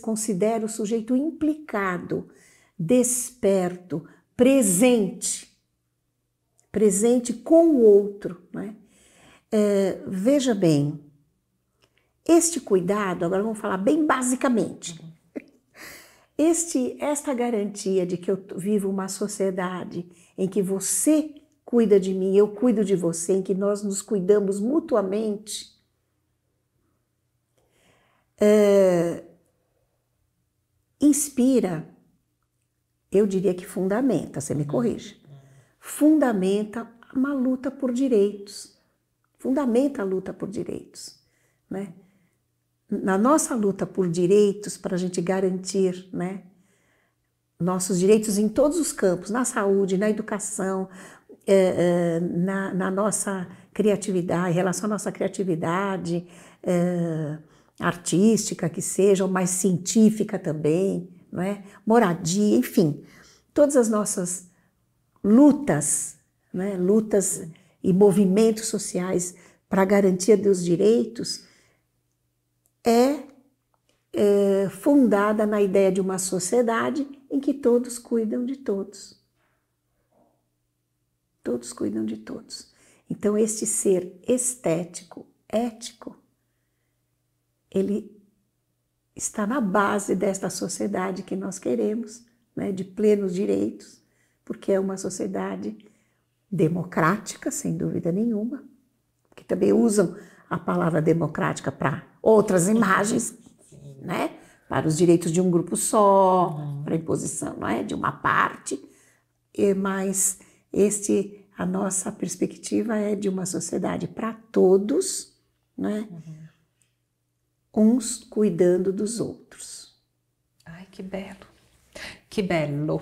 considera o sujeito implicado, desperto, presente com o outro, né? Veja bem, este cuidado, agora vamos falar bem basicamente, esta garantia de que eu vivo uma sociedade em que você cuida de mim, eu cuido de você, em que nós nos cuidamos mutuamente, inspira, eu diria que fundamenta, você me corrige, fundamenta uma luta por direitos, fundamenta a luta por direitos, né? Na nossa luta por direitos, para a gente garantir, né, nossos direitos em todos os campos, na saúde, na educação, na nossa criatividade, em relação à nossa criatividade artística, que seja, ou mais científica também, não é? Moradia, enfim, todas as nossas lutas, né? Lutas e movimentos sociais para a garantia dos direitos fundada na ideia de uma sociedade em que todos cuidam de todos. Todos cuidam de todos. Então, este ser estético, ético, ele está na base desta sociedade que nós queremos, né, de plenos direitos, porque é uma sociedade democrática, sem dúvida nenhuma, que também usam a palavra democrática para outras imagens, né, para os direitos de um grupo só, para a imposição, não é, de uma parte, mas a nossa perspectiva é de uma sociedade para todos, né, uns cuidando dos outros. Ai, que belo. Que belo.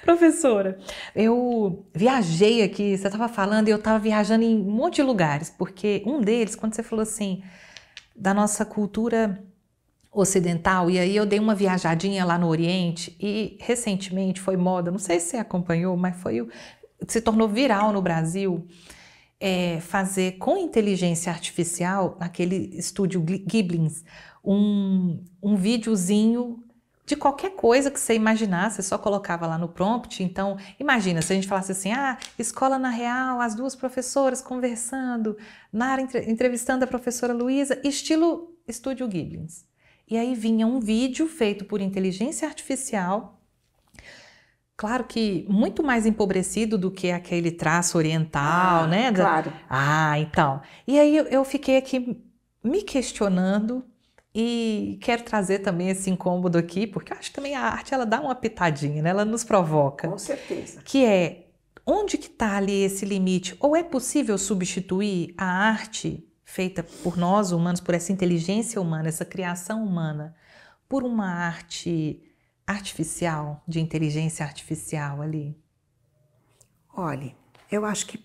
Professora, eu viajei aqui, você estava falando e eu estava viajando em um monte de lugares, porque um deles, quando você falou assim, da nossa cultura ocidental, e aí eu dei uma viajadinha lá no Oriente e recentemente foi moda, não sei se você acompanhou, mas se tornou viral no Brasil, fazer com inteligência artificial, naquele estúdio Ghibli, um videozinho de qualquer coisa que você imaginasse, você só colocava lá no prompt. Então, imagina, se a gente falasse assim, escola na real, as duas professoras conversando, Nara entrevistando a professora Luísa, estilo estúdio Ghibli. E aí vinha um vídeo feito por inteligência artificial, claro que muito mais empobrecido do que aquele traço oriental, né? Claro. Então. E aí eu fiquei aqui me questionando e quero trazer também esse incômodo aqui, porque eu acho que também a arte, ela dá uma pitadinha, né? Ela nos provoca. Com certeza. Que é, onde que está ali esse limite? Ou é possível substituir a arte feita por nós humanos, por essa inteligência humana, essa criação humana, por uma arte artificial, de inteligência artificial ali? Olha, eu acho que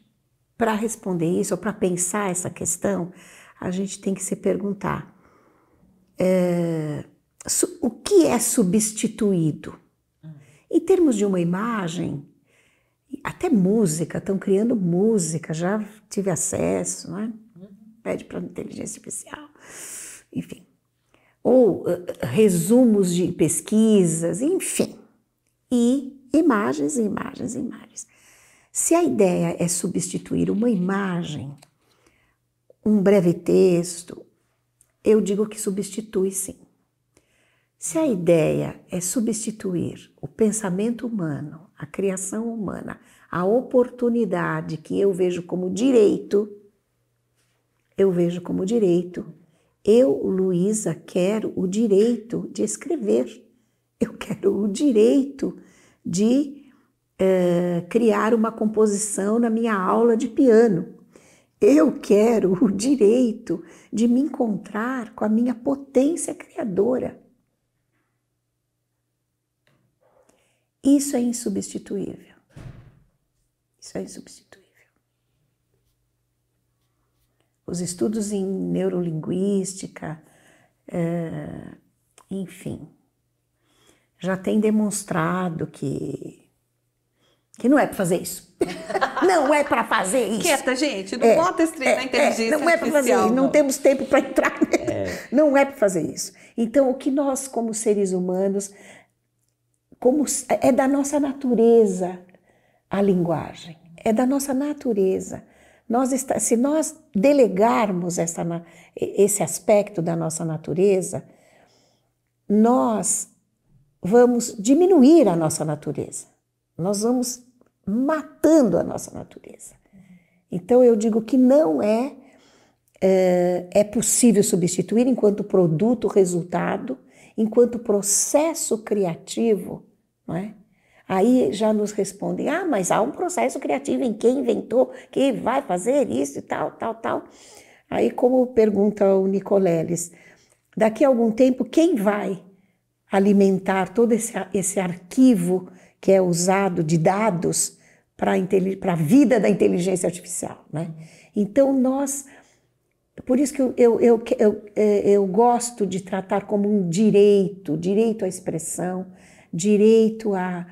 para responder isso, ou para pensar essa questão, a gente tem que se perguntar o que é substituído? Em termos de uma imagem, até música, estão criando música, já tive acesso, não é? Pede para a inteligência artificial, enfim. Ou resumos de pesquisas, enfim. E imagens, imagens, imagens. Se a ideia é substituir uma imagem, um breve texto, eu digo que substitui sim. Se a ideia é substituir o pensamento humano, a criação humana, a oportunidade que eu vejo como direito, eu, Luísa, quero o direito de escrever. Eu quero o direito de criar uma composição na minha aula de piano. Eu quero o direito de me encontrar com a minha potência criadora. Isso é insubstituível. Isso é insubstituível. Os estudos em neurolinguística, enfim, já têm demonstrado que não é para fazer isso. Não é para fazer isso. Quieta, gente, não bota esse trem na inteligência não é para fazer isso, não temos tempo para entrar nele. Não é para fazer isso. Então, o que nós, como seres humanos, é da nossa natureza a linguagem, é da nossa natureza. Se nós delegarmos esse aspecto da nossa natureza, nós vamos diminuir a nossa natureza. Nós vamos matando a nossa natureza. Então, eu digo que não é possível substituir enquanto produto, resultado, enquanto processo criativo, não é? Aí já nos respondem, mas há um processo criativo em quem inventou, que vai fazer isso e tal, tal, tal. Aí, como pergunta o Nicoleles, daqui a algum tempo, quem vai alimentar todo esse arquivo que é usado de dados para a vida da inteligência artificial, né? Então, nós Por isso que eu gosto de tratar como um direito à expressão, direito a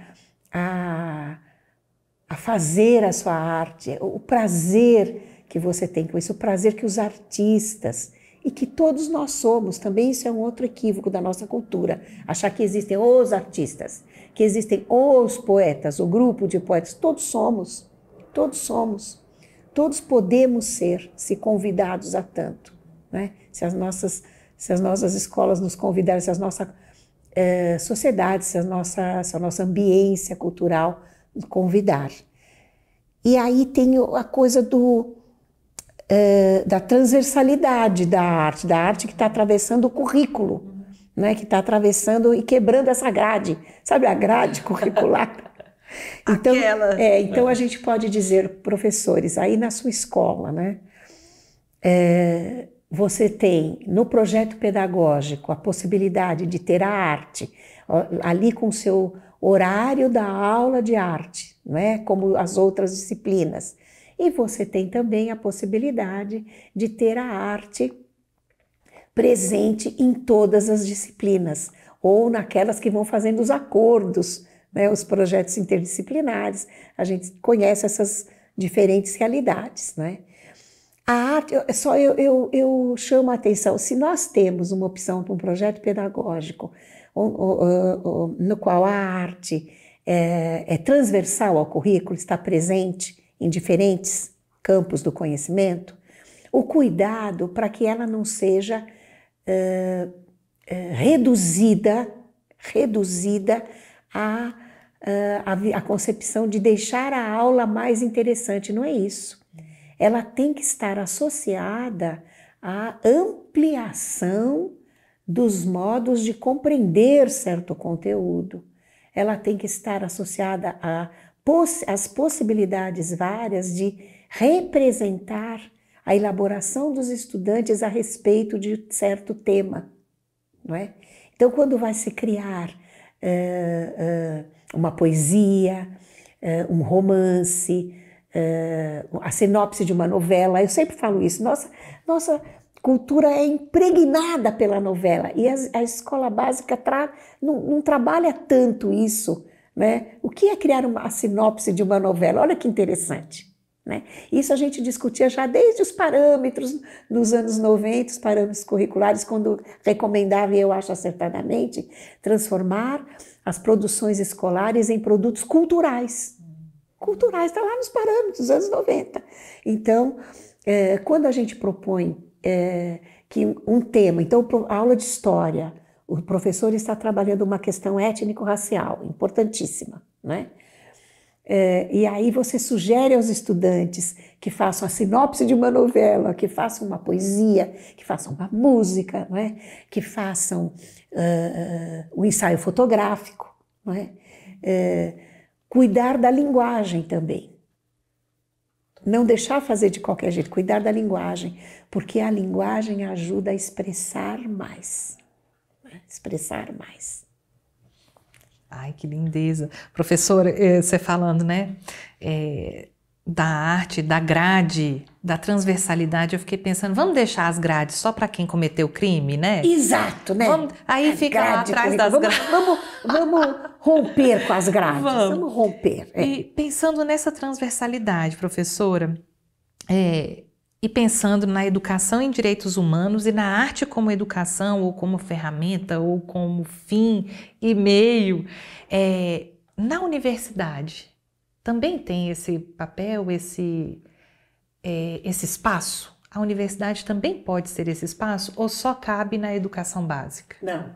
fazer a sua arte, o prazer que você tem com isso, o prazer que os artistas, e que todos nós somos, também isso é um outro equívoco da nossa cultura, achar que existem os artistas, que existem os poetas, o grupo de poetas, todos somos, todos podemos ser, se convidados a tanto, né? Se as nossas escolas nos convidarem, se a nossa sociedade, se a nossa ambiência cultural nos convidar. E aí tem a coisa da transversalidade da arte que está atravessando o currículo, né? Que está atravessando e quebrando essa grade, sabe a grade curricular? Então, então a gente pode dizer, professores, aí na sua escola, né? Você tem no projeto pedagógico a possibilidade de ter a arte ali com o seu horário da aula de arte, né? Como as outras disciplinas. E você tem também a possibilidade de ter a arte presente em todas as disciplinas, ou naquelas que vão fazendo os acordos, né, os projetos interdisciplinares. A gente conhece essas diferentes realidades, né? A arte, eu chamo a atenção, se nós temos uma opção para um projeto pedagógico no qual a arte é transversal ao currículo, está presente em diferentes campos do conhecimento, o cuidado para que ela não seja reduzida a concepção de deixar a aula mais interessante. Não é isso. Ela tem que estar associada à ampliação dos modos de compreender certo conteúdo. Ela tem que estar associada às possibilidades várias de representar a elaboração dos estudantes a respeito de certo tema, não é? Então, quando vai se criar uma poesia, um romance, a sinopse de uma novela, eu sempre falo isso, nossa cultura é impregnada pela novela, e a escola básica não trabalha tanto isso, né? O que é criar a sinopse de uma novela? Olha que interessante, né? Isso a gente discutia já desde os parâmetros nos anos 90, os parâmetros curriculares, quando recomendava, e eu acho acertadamente, transformar as produções escolares em produtos culturais. Culturais, está lá nos parâmetros dos anos 90. Então, quando a gente propõe que um tema, então a aula de história, o professor está trabalhando uma questão étnico-racial, importantíssima, né? E aí você sugere aos estudantes que façam a sinopse de uma novela, que façam uma poesia, que façam uma música, não é? Que façam um ensaio fotográfico, não é? Cuidar da linguagem também. Não deixar fazer de qualquer jeito, cuidar da linguagem, porque a linguagem ajuda a expressar mais. Né? Expressar mais. Ai, que lindeza. Professora, você falando, né, da arte, da grade, da transversalidade, eu fiquei pensando, vamos deixar as grades só para quem cometeu crime, né? Exato, né? Aí fica lá atrás das grades. Vamos romper com as grades. Vamos romper. E pensando nessa transversalidade, professora, e pensando na educação em direitos humanos e na arte como educação, ou como ferramenta, ou como fim e meio, na universidade também tem esse papel, esse espaço? A universidade também pode ser esse espaço ou só cabe na educação básica? Não,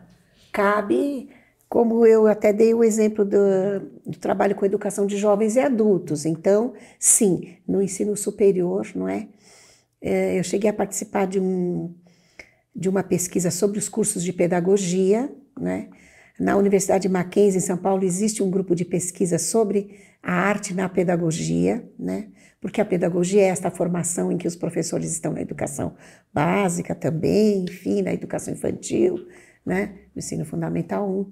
cabe, como eu até dei o exemplo do trabalho com educação de jovens e adultos. Então, sim, no ensino superior, não é? Eu cheguei a participar de uma pesquisa sobre os cursos de pedagogia, né? Na Universidade Mackenzie, em São Paulo, existe um grupo de pesquisa sobre a arte na pedagogia, né? Porque a pedagogia é esta formação em que os professores estão na educação básica também, enfim, na educação infantil, né? No ensino fundamental 1.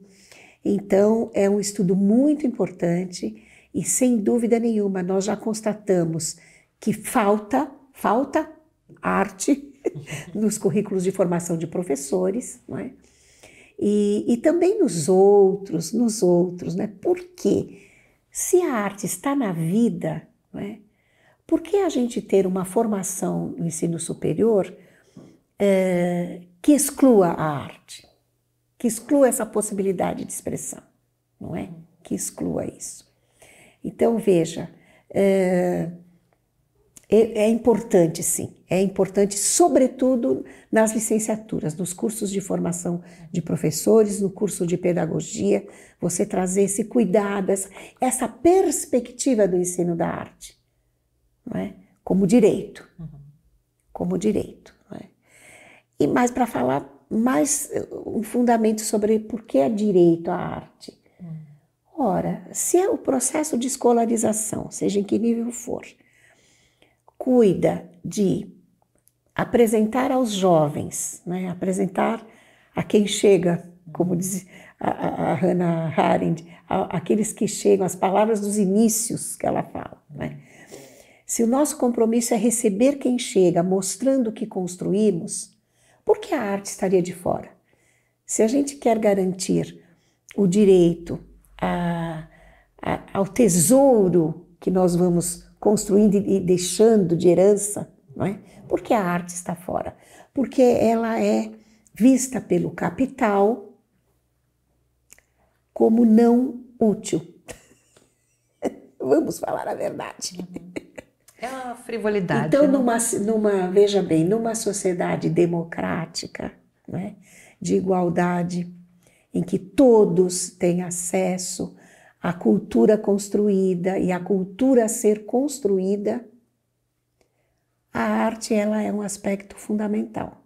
Então, é um estudo muito importante e, sem dúvida nenhuma, nós já constatamos que falta arte nos currículos de formação de professores, não é? E também nos outros, né? Porque se a arte está na vida, não é? Por que a gente ter uma formação no ensino superior que exclua a arte? Que exclua essa possibilidade de expressão, não é? Que exclua isso. Então, veja, é importante, sim, é importante, sobretudo nas licenciaturas, nos cursos de formação de professores, no curso de pedagogia, você trazer esse cuidado, essa perspectiva do ensino da arte, não é? Como direito, como direito. Não é? E mais para falar mais um fundamento sobre por que é direito à arte. Ora, se é o processo de escolarização, seja em que nível for, cuida de apresentar aos jovens, né, apresentar a quem chega, como diz a Hannah Arendt, aqueles que chegam, as palavras dos inícios que ela fala. Né? Se o nosso compromisso é receber quem chega, mostrando o que construímos, por que a arte estaria de fora? Se a gente quer garantir o direito ao tesouro que nós vamos construindo e deixando de herança, não é? Por que a arte está fora? Porque ela é vista pelo capital como não útil. Vamos falar a verdade. É uma frivolidade. Então, veja bem, numa sociedade democrática, né, de igualdade, em que todos têm acesso à cultura construída e à cultura a ser construída, a arte ela é um aspecto fundamental.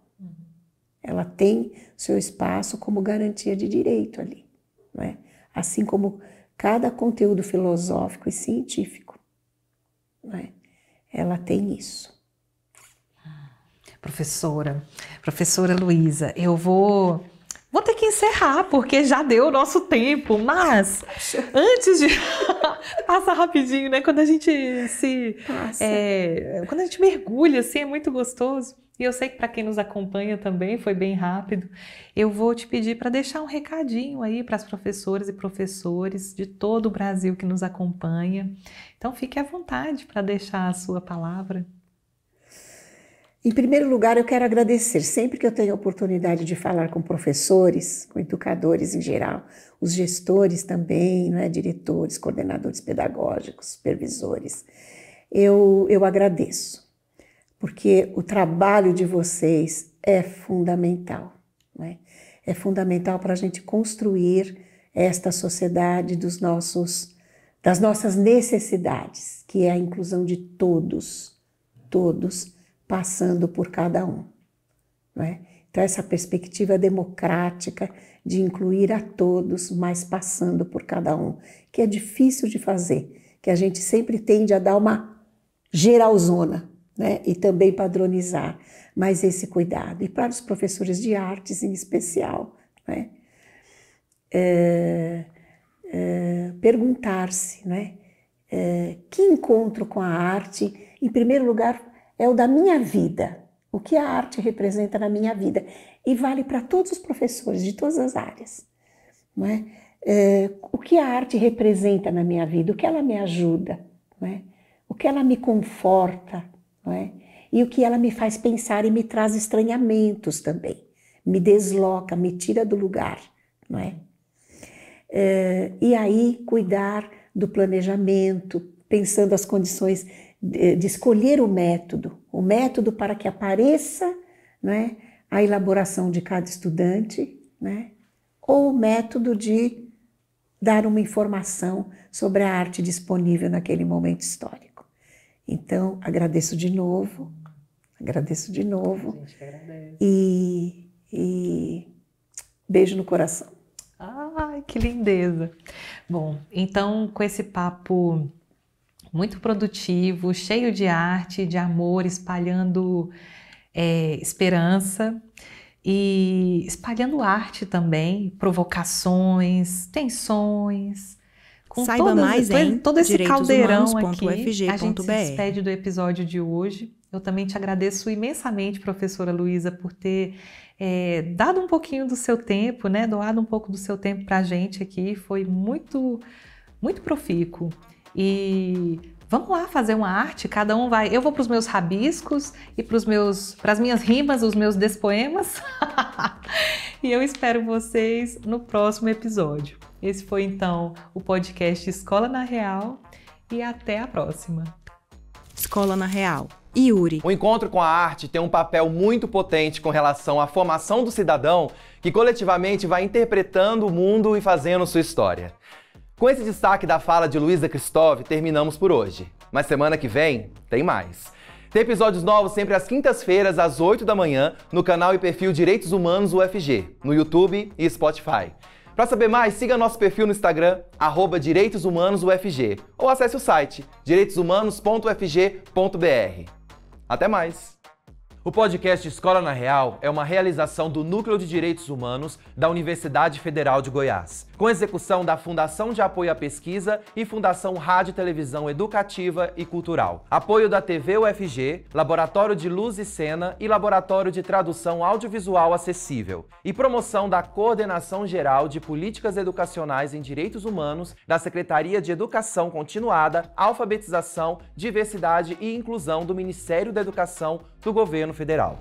Ela tem seu espaço como garantia de direito ali, não é? Assim como cada conteúdo filosófico e científico, não é? Ela tem isso. Professora Luísa, eu vou ter que encerrar, porque já deu o nosso tempo, mas antes de... Passa rapidinho, né? Quando a gente quando a gente mergulha, assim, é muito gostoso. E eu sei que para quem nos acompanha também foi bem rápido. Eu vou te pedir para deixar um recadinho aí para as professoras e professores de todo o Brasil que nos acompanha. Então, fique à vontade para deixar a sua palavra. Em primeiro lugar, eu quero agradecer sempre que eu tenho a oportunidade de falar com professores, com educadores em geral, os gestores também, não é? Diretores, coordenadores pedagógicos, supervisores. Eu agradeço, porque o trabalho de vocês é fundamental, não é? É fundamental para a gente construir esta sociedade das nossas necessidades, que é a inclusão de todos, passando por cada um. Não é? Então, essa perspectiva democrática de incluir a todos, mas passando por cada um, que é difícil de fazer, que a gente sempre tende a dar uma geralzona, né? E também padronizar, mas esse cuidado. E para os professores de artes em especial, né? Perguntar-se, né? Que encontro com a arte, em primeiro lugar, é o da minha vida, o que a arte representa na minha vida. E vale para todos os professores de todas as áreas. Não é? O que a arte representa na minha vida, o que ela me ajuda, não é? O que ela me conforta, não é? E o que ela me faz pensar e me traz estranhamentos também. Me desloca, me tira do lugar. Não é? E aí cuidar do planejamento, pensando as condições de escolher o método para que apareça, né, a elaboração de cada estudante, né, ou o método de dar uma informação sobre a arte disponível naquele momento histórico. Então, agradeço de novo, e beijo no coração. Ai, que lindeza! Bom, então, com esse papo muito produtivo, cheio de arte, de amor, espalhando esperança e espalhando arte também, provocações, tensões. Com Saiba mais em todo esse caldeirão aqui, direitoshumanos.ufg.br. a gente se despede do episódio de hoje. Eu também te agradeço imensamente, professora Luísa, por ter dado um pouquinho do seu tempo, né? Doado um pouco do seu tempo para a gente aqui. Foi muito, muito profícuo. E vamos lá fazer uma arte, cada um vai... Eu vou para os meus rabiscos e para as minhas rimas, os meus despoemas. E eu espero vocês no próximo episódio. Esse foi, então, o podcast Escola na Real e até a próxima. Escola na Real. Yuri. O encontro com a arte tem um papel muito potente com relação à formação do cidadão que coletivamente vai interpretando o mundo e fazendo sua história. Com esse destaque da fala de Luísa Christov, terminamos por hoje. Mas semana que vem tem mais. Tem episódios novos sempre às quintas-feiras, às 8 da manhã, no canal e perfil Direitos Humanos UFG, no YouTube e Spotify. Para saber mais, siga nosso perfil no Instagram, @DireitosHumanosUFG, ou acesse o site direitoshumanos.ufg.br. Até mais! O podcast Escola na Real é uma realização do Núcleo de Direitos Humanos da Universidade Federal de Goiás, com execução da Fundação de Apoio à Pesquisa e Fundação Rádio e Televisão Educativa e Cultural. Apoio da TV UFG, Laboratório de Luz e Cena e Laboratório de Tradução Audiovisual Acessível. E promoção da Coordenação Geral de Políticas Educacionais em Direitos Humanos da Secretaria de Educação Continuada, Alfabetização, Diversidade e Inclusão do Ministério da Educação do Governo Federal.